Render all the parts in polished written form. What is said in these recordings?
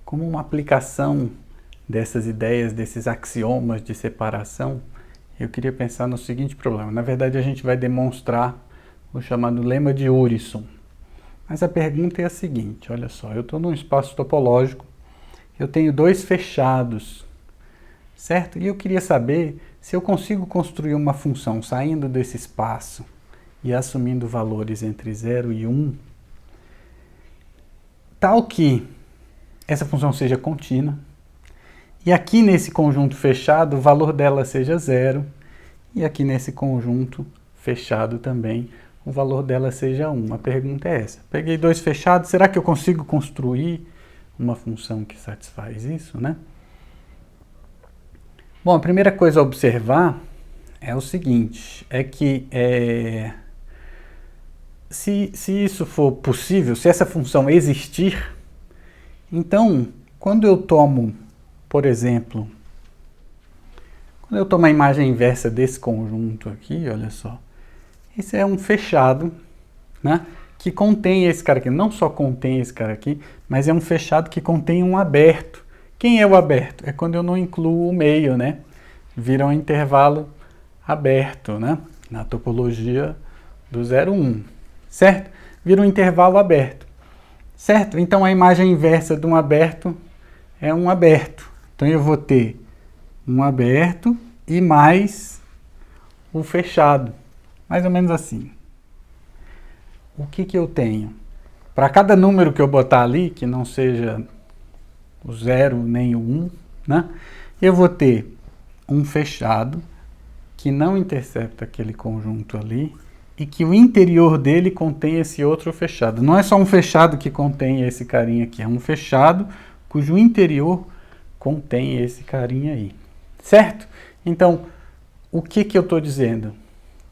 como uma aplicação dessas ideias, desses axiomas de separação, eu queria pensar no seguinte problema. Na verdade, a gente vai demonstrar o chamado lema de Urysohn. Mas a pergunta é a seguinte, olha só, eu estou num espaço topológico, eu tenho dois fechados, certo? E eu queria saber se eu consigo construir uma função saindo desse espaço e assumindo valores entre 0 e 1, tal que essa função seja contínua, e aqui nesse conjunto fechado o valor dela seja 0, e aqui nesse conjunto fechado também o valor dela seja 1. A pergunta é essa. Peguei dois fechados, será que eu consigo construir uma função que satisfaz isso, né? Bom, a primeira coisa a observar é o seguinte, é que se isso for possível, se essa função existir, então, quando eu tomo, por exemplo, quando eu tomo a imagem inversa desse conjunto aqui, olha só, esse é um fechado, né, que contém esse cara aqui. Não só contém esse cara aqui, mas é um fechado que contém um aberto. Quem é o aberto? É quando eu não incluo o meio, né? Vira um intervalo aberto, né? Na topologia do 0, 1, certo? Vira um intervalo aberto, certo? Então a imagem inversa de um aberto é um aberto. Então eu vou ter um aberto e mais o fechado. Mais ou menos assim. O que eu tenho? Para cada número que eu botar ali, que não seja o 0 nem o 1, né? Eu vou ter um fechado que não intercepta aquele conjunto ali e que o interior dele contém esse outro fechado. Não é só um fechado que contém esse carinha aqui, é um fechado cujo interior contém esse carinha aí. Certo? Então, o que eu estou dizendo?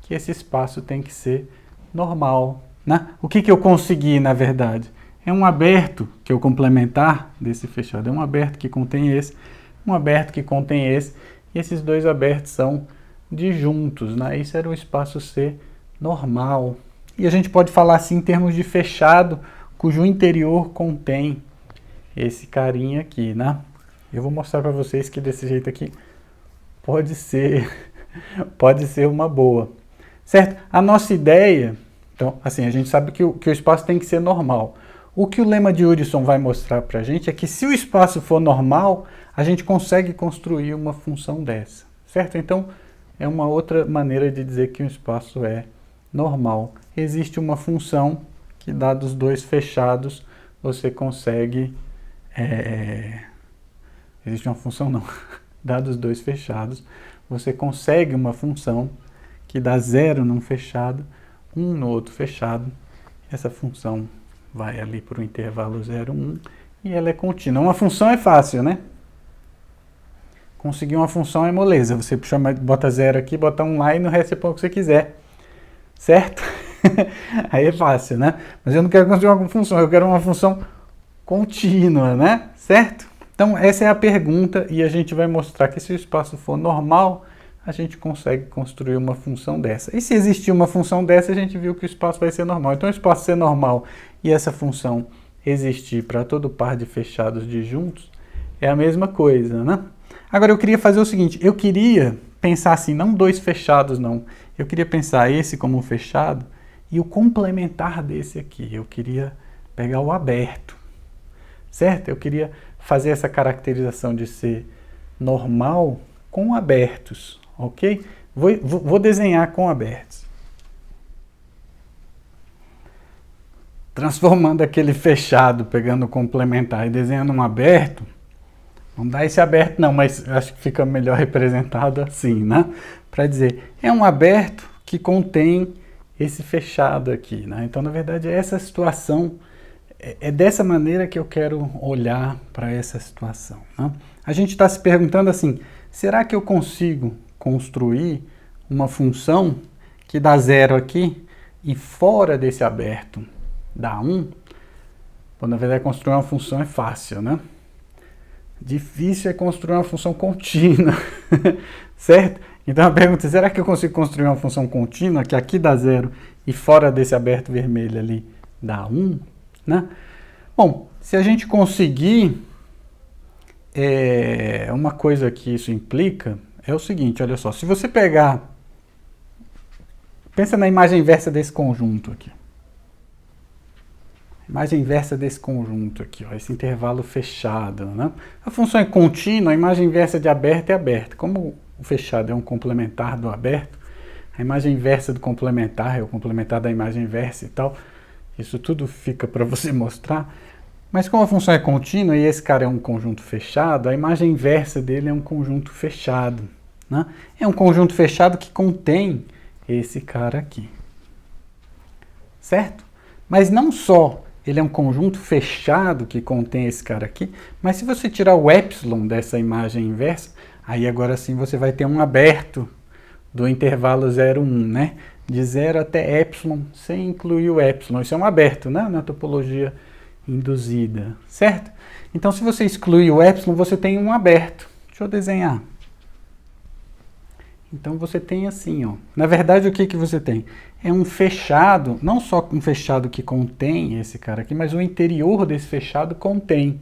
Que esse espaço tem que ser normal, né? O que eu consegui, na verdade? É um aberto que eu complementar desse fechado. É um aberto que contém esse, um aberto que contém esse, e esses dois abertos são disjuntos, né? Isso era o espaço C normal. E a gente pode falar assim em termos de fechado, cujo interior contém esse carinha aqui, né? Eu vou mostrar para vocês que desse jeito aqui pode ser uma boa. Certo? A nossa ideia, então, assim, a gente sabe que o espaço tem que ser normal. O que o lema de Urysohn vai mostrar para a gente é que se o espaço for normal, a gente consegue construir uma função dessa. Certo? Então, é uma outra maneira de dizer que um espaço é normal. Existe uma função que, dados dois fechados, você consegue... Existe uma função não. Dados dois fechados, você consegue uma função que dá 0 num fechado, 1 no outro fechado. Essa função vai ali para o intervalo 0, 1 e ela é contínua. Uma função é fácil, né? Conseguir uma função é moleza. Você bota 0 aqui, bota 1 lá e no resto você põe o que você quiser. Certo? Aí é fácil, né? Mas eu não quero construir uma função, eu quero uma função contínua, né? Certo? Então essa é a pergunta e a gente vai mostrar que se o espaço for normal, a gente consegue construir uma função dessa. E se existir uma função dessa, a gente viu que o espaço vai ser normal. Então o espaço ser normal e essa função existir para todo par de fechados disjuntos é a mesma coisa, né? Agora eu queria fazer o seguinte, eu queria pensar assim, não dois fechados não, eu queria pensar esse como um fechado e o complementar desse aqui, eu queria pegar o aberto, certo? Eu queria fazer essa caracterização de ser normal com abertos, ok? Vou desenhar com abertos. Transformando aquele fechado, pegando o complementar e desenhando um aberto, não dá esse aberto não, mas acho que fica melhor representado assim, né? Para dizer, é um aberto que contém esse fechado aqui, né? Então, na verdade, é essa situação, é dessa maneira que eu quero olhar para essa situação, né? A gente está se perguntando assim, será que eu consigo construir uma função que dá 0 aqui e fora desse aberto dá 1? Bom, na verdade, construir uma função é fácil, né? Difícil é construir uma função contínua, certo? Então a pergunta é, será que eu consigo construir uma função contínua que aqui dá 0 e fora desse aberto vermelho ali dá 1? Né? Bom, se a gente conseguir, uma coisa que isso implica é o seguinte, olha só, se você pegar, pensa na imagem inversa desse conjunto aqui. Imagem inversa desse conjunto aqui, ó, esse intervalo fechado, né? A função é contínua, a imagem inversa de aberto é aberta. Como o fechado é um complementar do aberto, a imagem inversa do complementar é o complementar da imagem inversa e tal. Isso tudo fica para você mostrar. Mas como a função é contínua e esse cara é um conjunto fechado, a imagem inversa dele é um conjunto fechado, né? É um conjunto fechado que contém esse cara aqui. Certo? Mas não só ele é um conjunto fechado que contém esse cara aqui, mas se você tirar o epsilon dessa imagem inversa, aí agora sim você vai ter um aberto do intervalo 0, 1, né? De 0 até epsilon, sem incluir o epsilon. Isso é um aberto, né? Na topologia induzida, certo? Então, se você excluir o epsilon, você tem um aberto. Deixa eu desenhar. Então, você tem assim, ó. Na verdade, o que que você tem? É um fechado, não só um fechado que contém esse cara aqui, mas o interior desse fechado contém.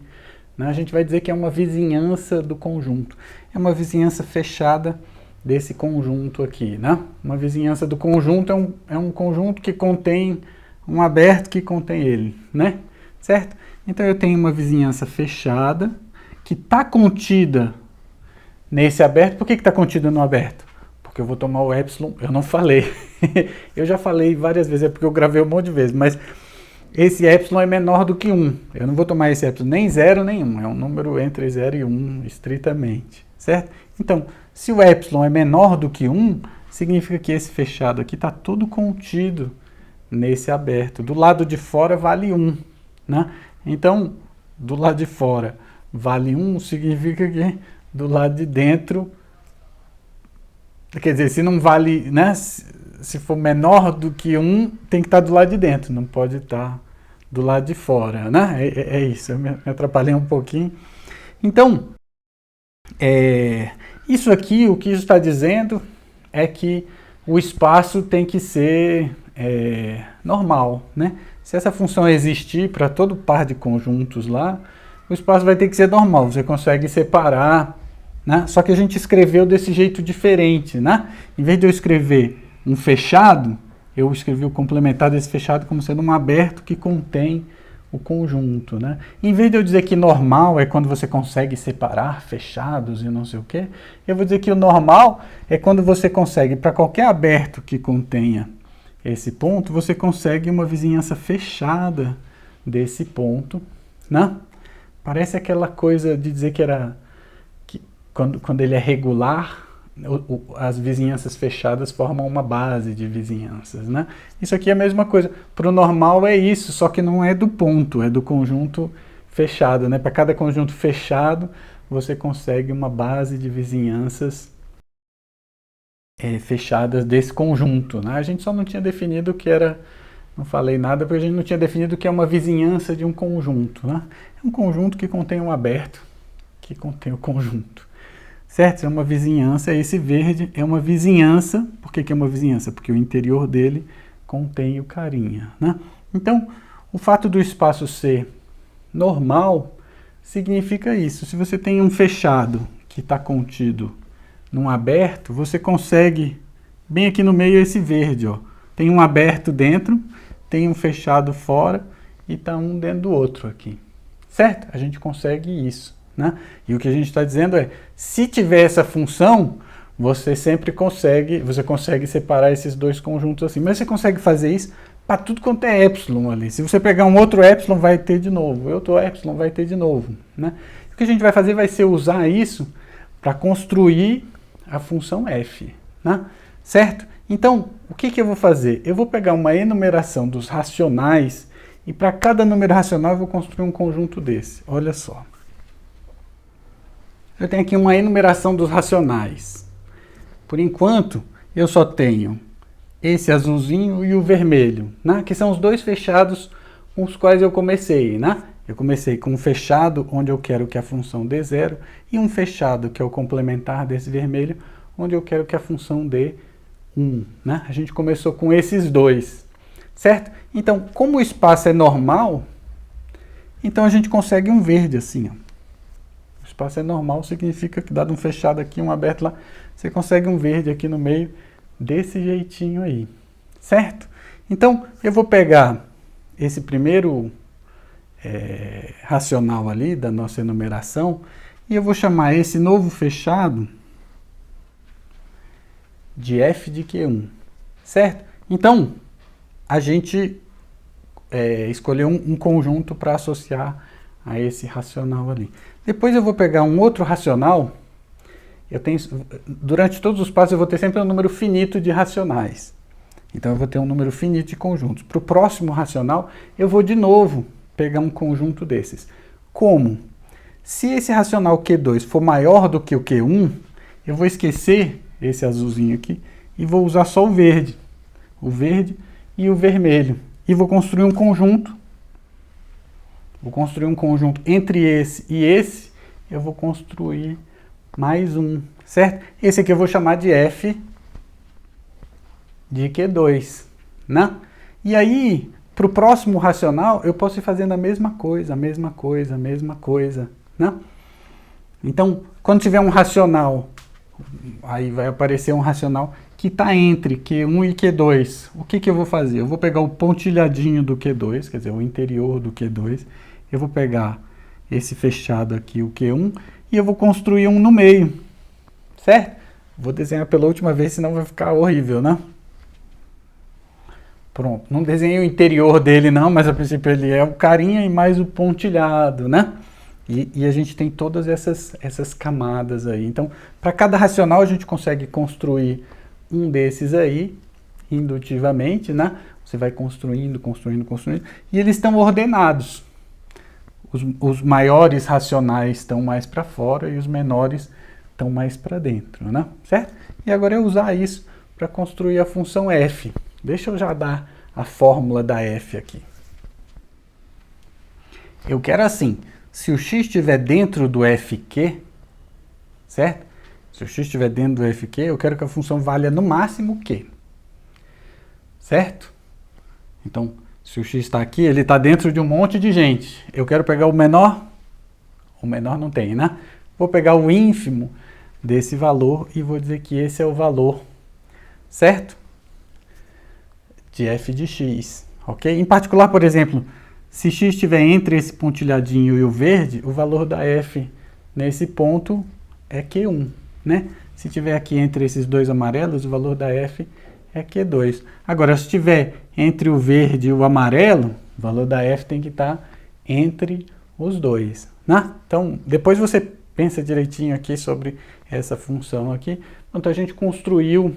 Né? A gente vai dizer que é uma vizinhança do conjunto. É uma vizinhança fechada desse conjunto aqui, né? Uma vizinhança do conjunto é um conjunto que contém um aberto que contém ele, né? Certo? Então eu tenho uma vizinhança fechada que está contida nesse aberto. Por que está contida no aberto? Porque eu vou tomar o epsilon, eu não falei. Eu já falei várias vezes, é porque eu gravei um monte de vezes, mas esse epsilon é menor do que 1. Eu não vou tomar esse epsilon nem 0 nem 1, é um número entre 0 e 1, estritamente, certo? Então, se o epsilon é menor do que 1, significa que esse fechado aqui está todo contido nesse aberto. Do lado de fora vale 1, né? Então, do lado de fora vale 1, significa que do lado de dentro, quer dizer, se não vale, né? Se for menor do que 1, tem que estar do lado de dentro, não pode estar do lado de fora, né? É isso, eu me atrapalhei um pouquinho. Então, isso aqui, o que isso está dizendo é que o espaço tem que ser normal, né? Se essa função existir para todo par de conjuntos lá, o espaço vai ter que ser normal, você consegue separar, né? Só que a gente escreveu desse jeito diferente, né? Em vez de eu escrever um fechado, eu escrevi o complementar desse fechado como sendo um aberto que contém o conjunto, né? Em vez de eu dizer que normal é quando você consegue separar fechados e não sei o quê, eu vou dizer que o normal é quando você consegue, para qualquer aberto que contenha esse ponto, você consegue uma vizinhança fechada desse ponto, né? Parece aquela coisa de dizer que era quando ele é regular, as vizinhanças fechadas formam uma base de vizinhanças, né? Isso aqui é a mesma coisa. Para o normal é isso, só que não é do ponto, é do conjunto fechado, né? Para cada conjunto fechado, você consegue uma base de vizinhanças fechadas desse conjunto, né? A gente só não tinha definido o que era, não falei nada, porque a gente não tinha definido o que é uma vizinhança de um conjunto, né? É um conjunto que contém um aberto, que contém o conjunto. Certo? É uma vizinhança, esse verde é uma vizinhança. Por que que é uma vizinhança? Porque o interior dele contém o carinha, né? Então, o fato do espaço ser normal significa isso. Se você tem um fechado que está contido num aberto, você consegue, bem aqui no meio esse verde, ó. Tem um aberto dentro, tem um fechado fora e está um dentro do outro aqui. Certo? A gente consegue isso. Né? E o que a gente está dizendo é, se tiver essa função, você sempre consegue separar esses dois conjuntos assim. Mas você consegue fazer isso para tudo quanto é epsilon ali. Se você pegar um outro epsilon, vai ter de novo. Outro epsilon vai ter de novo. Né? O que a gente vai fazer vai ser usar isso para construir a função f. Né? Certo? Então, o que eu vou fazer? Eu vou pegar uma enumeração dos racionais e para cada número racional eu vou construir um conjunto desse. Olha só. Eu tenho aqui uma enumeração dos racionais. Por enquanto, eu só tenho esse azulzinho e o vermelho, né? Que são os dois fechados com os quais eu comecei, né? Eu comecei com um fechado, onde eu quero que a função dê 0, e um fechado, que é o complementar desse vermelho, onde eu quero que a função dê 1, né? A gente começou com esses dois, certo? Então, como o espaço é normal, então a gente consegue um verde assim, ó. O espaço é normal, significa que dado um fechado aqui, um aberto lá, você consegue um verde aqui no meio desse jeitinho aí, certo? Então, eu vou pegar esse primeiro racional ali da nossa enumeração e eu vou chamar esse novo fechado de f de Q1, certo? Então, a gente escolheu um conjunto para associar a esse racional ali. Depois eu vou pegar um outro racional. Durante todos os passos eu vou ter sempre um número finito de racionais. Então eu vou ter um número finito de conjuntos. Para o próximo racional, eu vou de novo pegar um conjunto desses. Como? Se esse racional Q2 for maior do que o Q1, eu vou esquecer esse azulzinho aqui e vou usar só o verde e o vermelho. E vou construir um conjunto. Vou construir um conjunto entre esse e esse. Eu vou construir mais um, certo? Esse aqui eu vou chamar de f de Q2, né? E aí, para o próximo racional, eu posso ir fazendo a mesma coisa, né? Então, quando tiver um racional, aí vai aparecer um racional que está entre Q1 e Q2. O que eu vou fazer? Eu vou pegar o pontilhadinho do Q2, quer dizer, o interior do Q2. Eu vou pegar esse fechado aqui, o Q1, e eu vou construir um no meio, certo? Vou desenhar pela última vez, senão vai ficar horrível, né? Pronto, não desenhei o interior dele não, mas a princípio ele é o carinha e mais o pontilhado, né? E a gente tem todas essas camadas aí. Então, para cada racional a gente consegue construir um desses aí, indutivamente, né? Você vai construindo, e eles estão ordenados. Os maiores racionais estão mais para fora e os menores estão mais para dentro, né? Certo? E agora é usar isso para construir a função f. Deixa eu já dar a fórmula da f aqui. Eu quero assim, se o x estiver dentro do fq, certo? Se o x estiver dentro do fq, eu quero que a função valha no máximo q, certo? Então, se o x está aqui, ele está dentro de um monte de gente. Eu quero pegar o menor não tem, né? Vou pegar o ínfimo desse valor e vou dizer que esse é o valor, certo? De f de x, ok? Em particular, por exemplo, se x estiver entre esse pontilhadinho e o verde, o valor da f nesse ponto é Q1, né? Se estiver aqui entre esses dois amarelos, o valor da f é Q2. Agora, se estiver entre o verde e o amarelo, o valor da f tem que estar entre os dois, né? Então, depois você pensa direitinho aqui sobre essa função aqui. Então, a gente construiu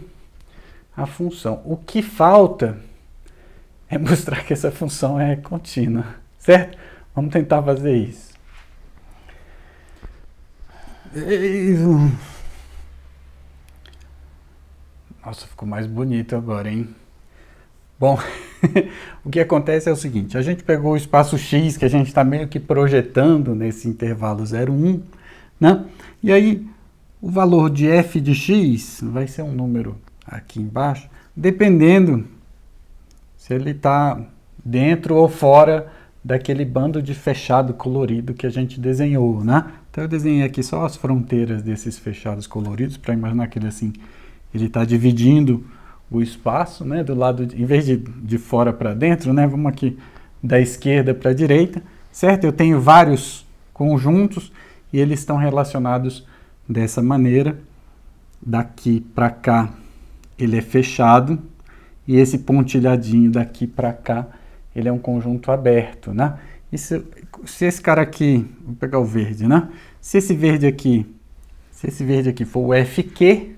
a função. O que falta é mostrar que essa função é contínua, certo? Vamos tentar fazer isso. Nossa, ficou mais bonito agora, hein? Bom, o que acontece é o seguinte, a gente pegou o espaço x, que a gente está meio que projetando nesse intervalo 0, 1, né? E aí, o valor de f de x vai ser um número aqui embaixo, dependendo se ele está dentro ou fora daquele bando de fechado colorido que a gente desenhou, né? Então eu desenhei aqui só as fronteiras desses fechados coloridos, para imaginar que ele assim, ele está dividindo o espaço, né? Do lado, em vez de fora para dentro, né? Vamos aqui da esquerda para a direita, certo? Eu tenho vários conjuntos e eles estão relacionados dessa maneira. Daqui para cá ele é fechado e esse pontilhadinho daqui para cá ele é um conjunto aberto, né? E se esse cara aqui, vou pegar o verde, né? Se esse verde aqui for o FQ,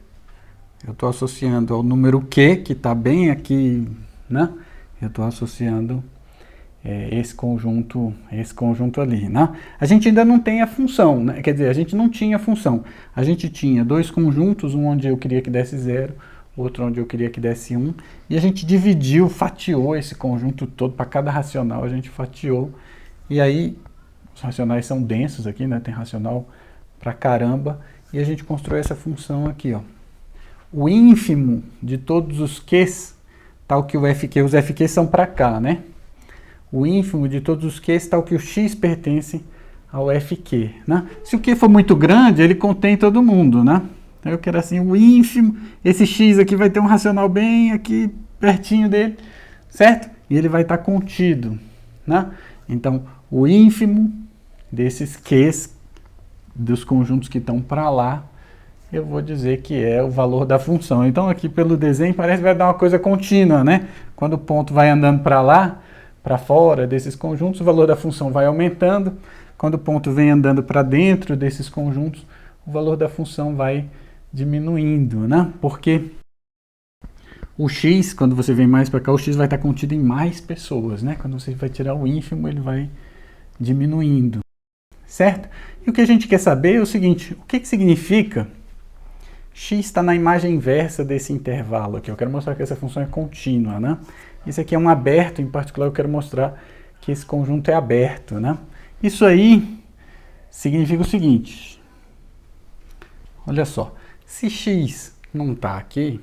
eu estou associando ao número Q, que está bem aqui, né? Eu estou associando esse conjunto ali, né? A gente ainda não tem a função, né? Quer dizer, a gente não tinha função. A gente tinha dois conjuntos, um onde eu queria que desse 0, outro onde eu queria que desse 1, e a gente dividiu, fatiou esse conjunto todo, para cada racional a gente fatiou, e aí os racionais são densos aqui, né? Tem racional pra caramba, e a gente construiu essa função aqui, ó. O ínfimo de todos os Qs, tal que o FQ, os FQ são para cá, né? O ínfimo de todos os Qs, tal que o X pertence ao fq, né? Se o q for muito grande, ele contém todo mundo, né? Então eu quero assim, o ínfimo, esse x aqui vai ter um racional bem aqui pertinho dele, certo? E ele vai estar contido, né? Então, o ínfimo desses q's, dos conjuntos que estão para lá, eu vou dizer que é o valor da função. Então, aqui pelo desenho, parece que vai dar uma coisa contínua, né? Quando o ponto vai andando para lá, para fora desses conjuntos, o valor da função vai aumentando. Quando o ponto vem andando para dentro desses conjuntos, o valor da função vai diminuindo, né? Porque o x, quando você vem mais para cá, o x vai estar contido em mais pessoas, né? Quando você vai tirar o ínfimo, ele vai diminuindo, certo? E o que a gente quer saber é o seguinte, o que significa x está na imagem inversa desse intervalo aqui? Eu quero mostrar que essa função é contínua, né? Isso aqui é um aberto, em particular eu quero mostrar que esse conjunto é aberto, né? Isso aí significa o seguinte, olha só, se x não está aqui,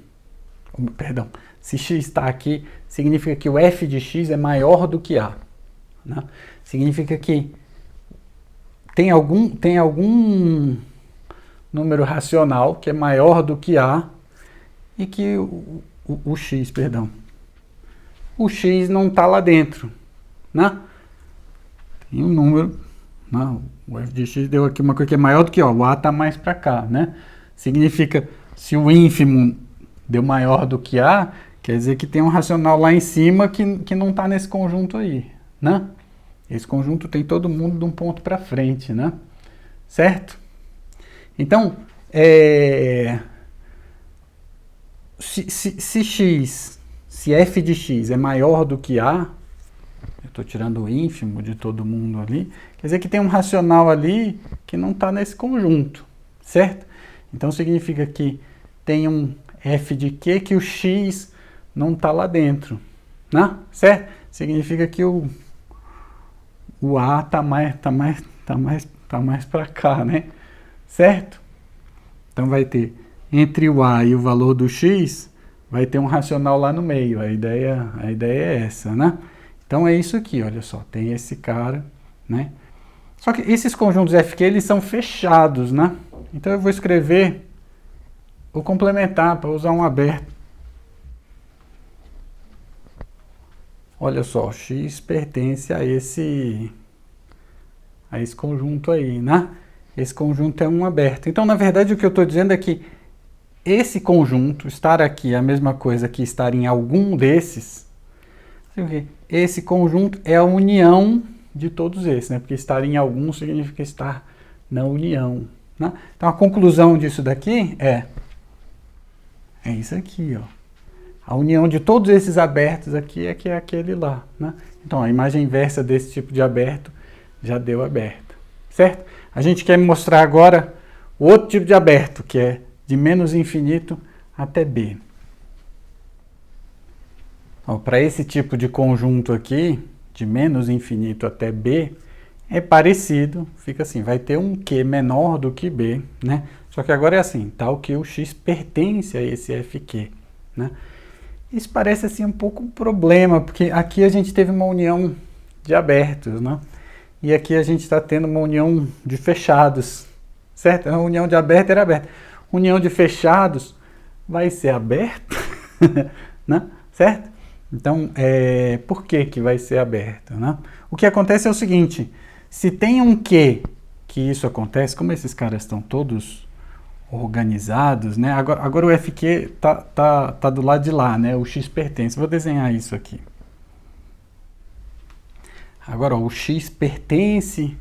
perdão, se x está aqui, significa que o f de x é maior do que a, né? Significa que tem algum número racional que é maior do que a e que o x, perdão, o x não está lá dentro, né? Tem um número, não, o f de x deu aqui uma coisa que é maior do que, ó, o a está mais para cá, né? Significa, se o ínfimo deu maior do que a, quer dizer que tem um racional lá em cima que não está nesse conjunto aí, né? Esse conjunto tem todo mundo de um ponto para frente, né? Certo? Então, se f de x é maior do que a, eu estou tirando o ínfimo de todo mundo ali, quer dizer que tem um racional ali que não está nesse conjunto, certo? Então significa que tem um f de q que o x não está lá dentro, né? Certo? Significa que o a está mais para cá, né? Certo? Então vai ter entre o a e o valor do x, vai ter um racional lá no meio. A ideia é essa, né? Então é isso aqui, olha só, tem esse cara, né? Só que esses conjuntos FQ, eles são fechados, né? Então eu vou escrever, vou complementar para usar um aberto. Olha só, x pertence a esse conjunto aí, né? Esse conjunto é um aberto. Então, na verdade, o que eu estou dizendo é que esse conjunto, estar aqui é a mesma coisa que estar em algum desses. Esse conjunto é a união de todos esses, né? Porque estar em algum significa estar na união, né? Então, a conclusão disso daqui é isso aqui, ó. A união de todos esses abertos aqui é que é aquele lá, né? Então, a imagem inversa desse tipo de aberto já deu aberto, certo? A gente quer mostrar agora o outro tipo de aberto, que é de menos infinito até b. Para esse tipo de conjunto aqui, de menos infinito até b, é parecido, fica assim, vai ter um q menor do que b, né? Só que agora é assim, tal que o x pertence a esse fq, né? Isso parece assim um pouco um problema, porque aqui a gente teve uma união de abertos, né? E aqui a gente está tendo uma união de fechados, certo? A união de aberto era aberto. União de fechados vai ser aberto, né? Certo? Então, por que vai ser aberto, né? O que acontece é o seguinte, se tem um que isso acontece, como esses caras estão todos organizados, né? Agora o FQ tá do lado de lá, né? O x pertence. Vou desenhar isso aqui. Agora, ó, o x pertence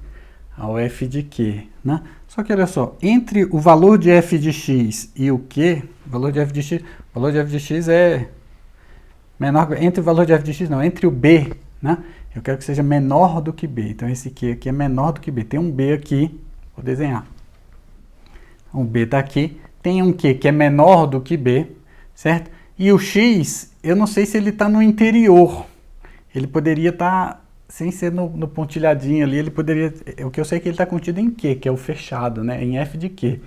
ao f de q, né? Só que olha só, entre o valor de f de x e o q, o valor de f de x é menor, entre o valor de f de x não, entre o b, né? Eu quero que seja menor do que b. Então esse q aqui é menor do que b. Tem um b aqui, vou desenhar. O b está aqui, tem um q que é menor do que b, certo? E o x, eu não sei se ele está no interior. Ele poderia estar, sem ser no pontilhadinho ali, ele poderia... O que eu sei é que ele está contido em q, que é o fechado, né? Em f de q,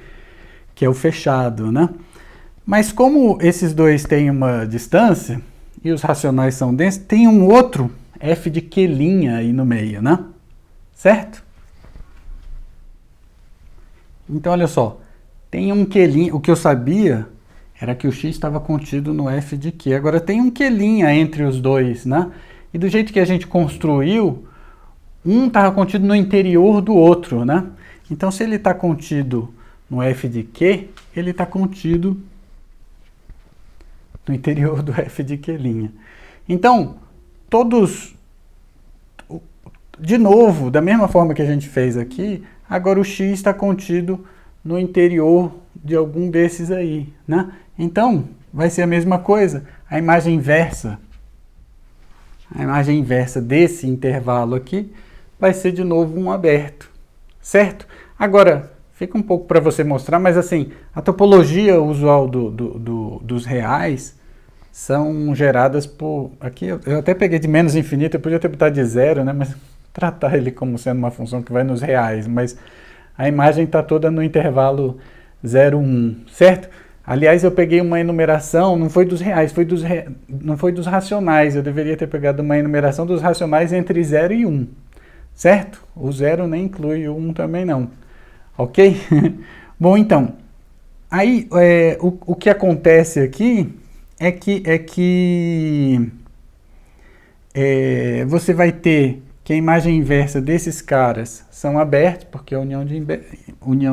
que é o fechado, né? Mas como esses dois têm uma distância, e os racionais são densos, tem um outro f de q' aí no meio, né? Certo? Então, olha só, tem um quelinha, o que eu sabia era que o x estava contido no f de q. Agora tem um quelinha entre os dois, né? E do jeito que a gente construiu, um estava contido no interior do outro, né? Então, se ele está contido no f de q, ele está contido no interior do f de q'. Então, de novo, da mesma forma que a gente fez aqui, agora o x está contido no interior de algum desses aí, né? Então, vai ser a mesma coisa. A imagem inversa desse intervalo aqui vai ser de novo um aberto, certo? Agora, fica um pouco para você mostrar, mas assim, a topologia usual dos reais são geradas por... Aqui eu até peguei de menos infinito, eu podia ter botado de zero, né? Mas tratar ele como sendo uma função que vai nos reais, mas a imagem está toda no intervalo 0, 1, certo? Aliás, eu peguei uma enumeração, não foi dos reais, não foi dos racionais, eu deveria ter pegado uma enumeração dos racionais entre 0 e 1, certo? O 0 nem inclui o 1 também não, ok? Bom, então, aí o que acontece aqui é que você vai ter que a imagem inversa desses caras são abertos, porque é a união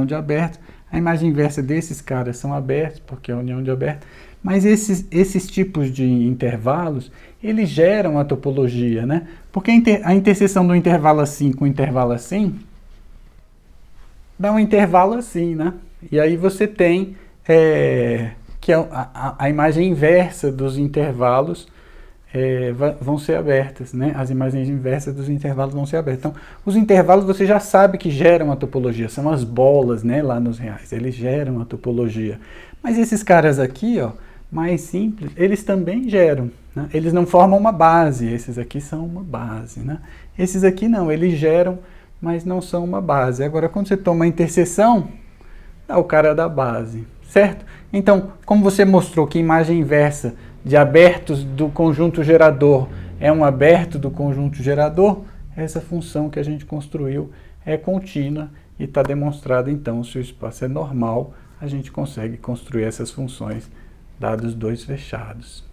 de abertos. A imagem inversa desses caras são abertos, porque é a união de abertos. Mas esses tipos de intervalos, eles geram a topologia, né? Porque a interseção do intervalo assim com o intervalo assim dá um intervalo assim, né? E aí você tem que a imagem inversa dos intervalos vão ser abertas, né? As imagens inversas dos intervalos vão ser abertas. Então, os intervalos você já sabe que geram a topologia, são as bolas, né, lá nos reais, eles geram a topologia. Mas esses caras aqui, ó, mais simples, eles também geram, né? Eles não formam uma base, esses aqui são uma base, né? Esses aqui não, eles geram, mas não são uma base. Agora, quando você toma a interseção, dá o cara da base, certo? Então, como você mostrou que a imagem inversa de abertos do conjunto gerador é um aberto do conjunto gerador, essa função que a gente construiu é contínua e está demonstrado, então, se o espaço é normal, a gente consegue construir essas funções dados dois fechados.